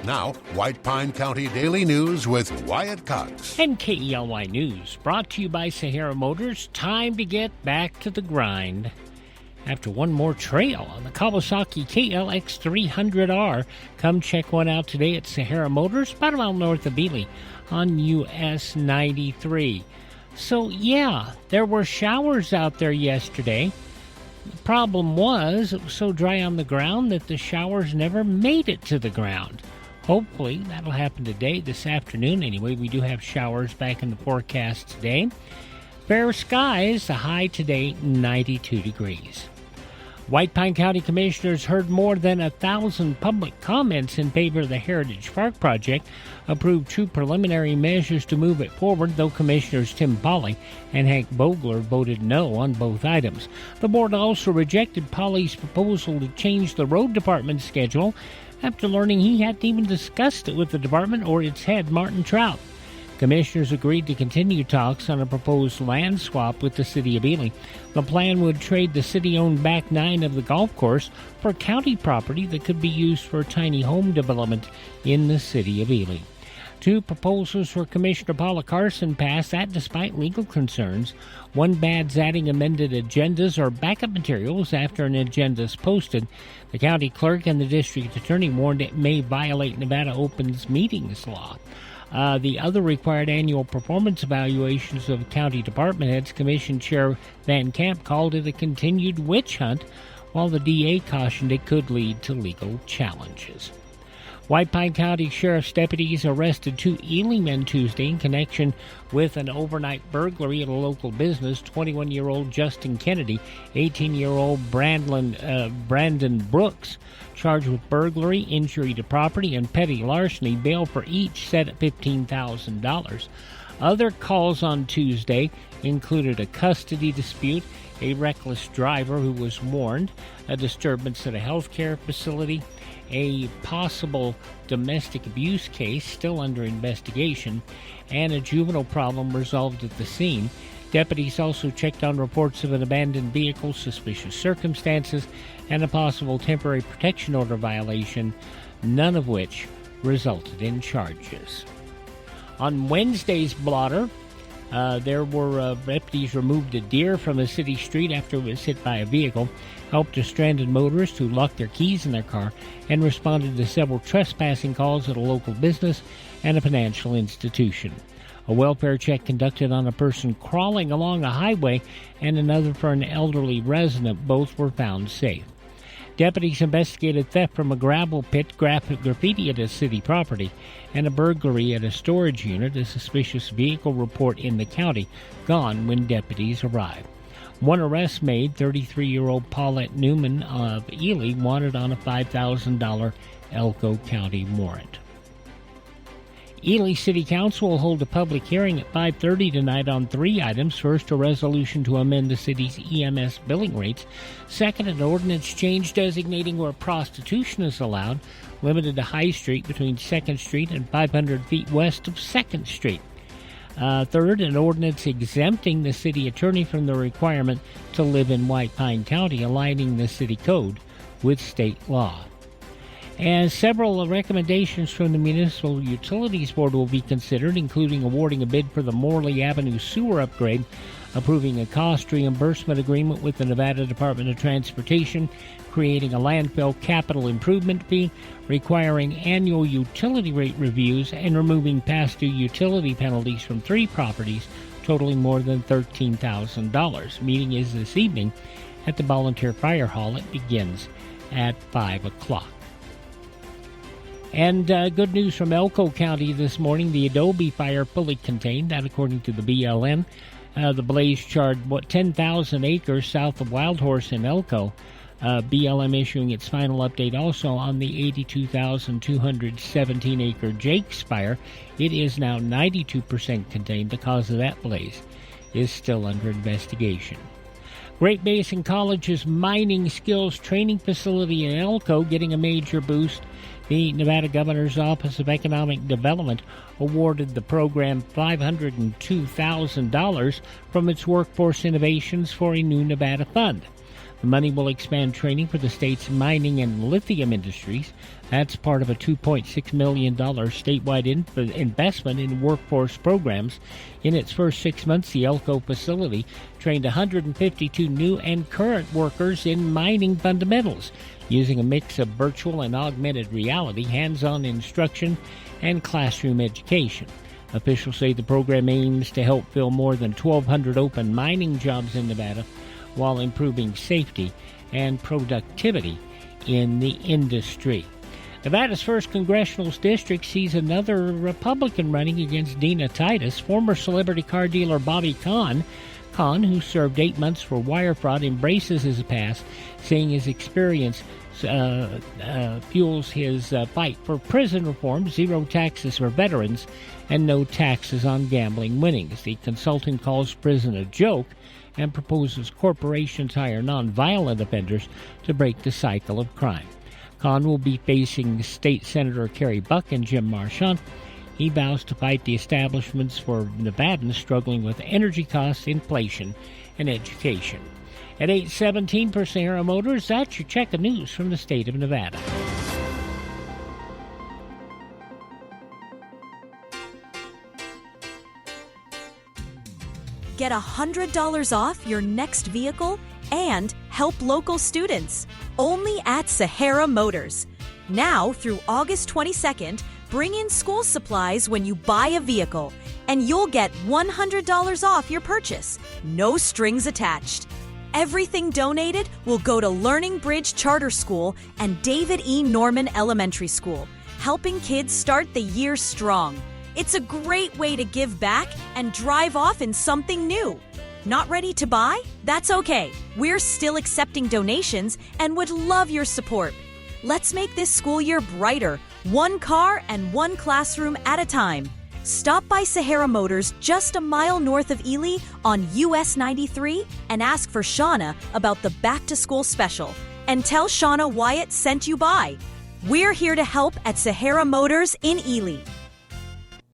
Now, White Pine County Daily News with Wyatt Cox. And KELY News, brought to you by Sahara Motors. Time to get back to the grind. After one more trail on the Kawasaki KLX 300R, come check one out today at Sahara Motors, about a mile north of Ely on US 93. So, yeah, there were showers out there yesterday. The problem was it was so dry on the ground that the showers never made it to the ground. Hopefully, that'll happen today, this afternoon anyway. We do have showers back in the forecast today. Fair skies, the high today, 92 degrees. White Pine County Commissioners heard more than 1,000 public comments in favor of the Heritage Park project, approved two preliminary measures to move it forward, though Commissioners Tim Pauley and Hank Vogler voted no on both items. The board also rejected Pauley's proposal to change the road department's schedule after learning he hadn't even discussed it with the department or its head, Martin Trout. Commissioners agreed to continue talks on a proposed land swap with the city of Ely. The plan would trade the city-owned back nine of the golf course for county property that could be used for tiny home development in the city of Ely. Two proposals for Commissioner Paula Carson passed, that despite legal concerns. One bans adding amended agendas or backup materials after an agenda is posted. The county clerk and the district attorney warned it may violate Nevada Opens Meetings law. The other required annual performance evaluations of county department heads. Commission Chair Van Camp called it a continued witch hunt, while the DA cautioned it could lead to legal challenges. White Pine County Sheriff's deputies arrested two Ely men Tuesday in connection with an overnight burglary at a local business. 21-year-old Justin Kennedy, 18-year-old Brandon Brooks, charged with burglary, injury to property, and petty larceny. Bail for each set at $15,000. Other calls on Tuesday included a custody dispute, a reckless driver who was warned, a disturbance at a healthcare facility, a possible domestic abuse case still under investigation, and a juvenile problem resolved at the scene. Deputies also checked on reports of an abandoned vehicle, suspicious circumstances, and a possible temporary protection order violation, none of which resulted in charges. On Wednesday's blotter, deputies removed a deer from a city street after it was hit by a vehicle, helped a stranded motorist who locked their keys in their car, and responded to several trespassing calls at a local business and a financial institution. A welfare check conducted on a person crawling along a highway and another for an elderly resident. Both were found safe. Deputies investigated theft from a gravel pit, graffiti at a city property, and a burglary at a storage unit. A suspicious vehicle report in the county gone when deputies arrived. One arrest made, 33-year-old Paulette Newman of Ely, wanted on a $5,000 Elko County warrant. Ely City Council will hold a public hearing at 5:30 tonight on three items. First, a resolution to amend the city's EMS billing rates. Second, an ordinance change designating where prostitution is allowed, limited to High Street between 2nd Street and 500 feet west of 2nd Street. Third, an ordinance exempting the city attorney from the requirement to live in White Pine County, aligning the city code with state law. And several recommendations from the Municipal Utilities Board will be considered, including awarding a bid for the Morley Avenue sewer upgrade, approving a cost reimbursement agreement with the Nevada Department of Transportation, creating a landfill capital improvement fee, requiring annual utility rate reviews, and removing past due utility penalties from three properties totaling more than $13,000. Meeting is this evening at the Volunteer Fire Hall. It begins at 5 o'clock. And good news from Elko County this morning. The Adobe fire fully contained, that according to the BLM. The blaze charred 10,000 acres south of Wild Horse in Elko. BLM issuing its final update also on the 82,217-acre Jake's fire. It is now 92% contained. The cause of that blaze is still under investigation. Great Basin College's mining skills training facility in Elko getting a major boost. The Nevada Governor's Office of Economic Development awarded the program $502,000 from its Workforce Innovations for a New Nevada Fund. The money will expand training for the state's mining and lithium industries. That's part of a $2.6 million statewide investment in workforce programs. In its first 6 months, the Elko facility trained 152 new and current workers in mining fundamentals, using a mix of virtual and augmented reality, hands-on instruction, and classroom education. Officials say the program aims to help fill more than 1,200 open mining jobs in Nevada, while improving safety and productivity in the industry. Nevada's first congressional district sees another Republican running against Dina Titus. Former celebrity car dealer Bobby Kahn, who served 8 months for wire fraud, embraces his past, saying his experience fuels his fight for prison reform, zero taxes for veterans, and no taxes on gambling winnings. The consultant calls prison a joke and proposes corporations hire nonviolent offenders to break the cycle of crime. Kahn will be facing State Senator Kerry Buck and Jim Marchant. He vows to fight the establishments for Nevadans struggling with energy costs, inflation, and education. At 8:17 for Sahara Motors, that's your check of news from the state of Nevada. Get $100 off your next vehicle and help local students. Only at Sahara Motors. Now through August 22nd, bring in school supplies when you buy a vehicle, and you'll get $100 off your purchase. No strings attached. Everything donated will go to Learning Bridge Charter School and David E. Norman Elementary School, helping kids start the year strong. It's a great way to give back and drive off in something new. Not ready to buy? That's okay. We're still accepting donations and would love your support. Let's make this school year brighter, one car and one classroom at a time. Stop by Sahara Motors just a mile north of Ely on US 93 and ask for Shauna about the back-to-school special. And tell Shauna Wyatt sent you by. We're here to help at Sahara Motors in Ely.